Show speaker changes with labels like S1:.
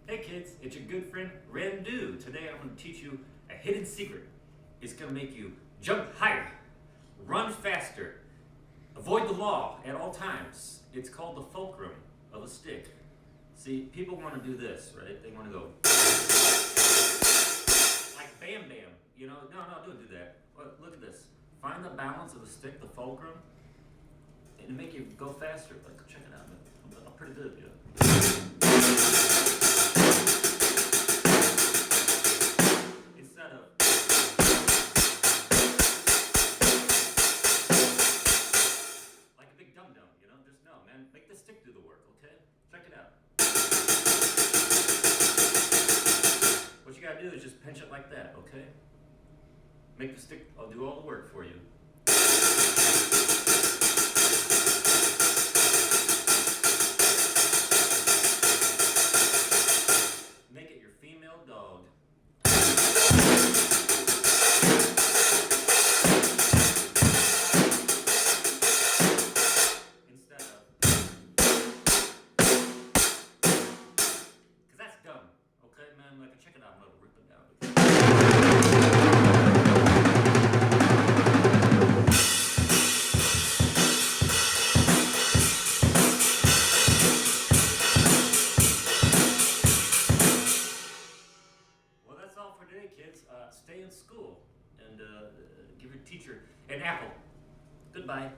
S1: Hey kids, it's your good friend Randoo. Today I'm going to teach you a hidden secret. It's going to make you jump higher, run faster, avoid the law at all times. It's called the fulcrum of a stick. See, people want to do this, right? They want to go like bam bam. You know, no, don't do that. Look at this. Find the balance of the stick, the fulcrum, and make you go faster. Like, check it out. I'm pretty good, Instead of like a big dum-dum, just no, man. Make the stick do the work, okay? Check it out. What you gotta do is just pinch it like that, okay? Make the stick, I'll do all the work for you. Make it your female dog. Instead of, because that's dumb, okay, man? Like, check it out, I'm gonna rip it down. Well, that's all for today, kids. Stay in school and give your teacher an apple. Goodbye.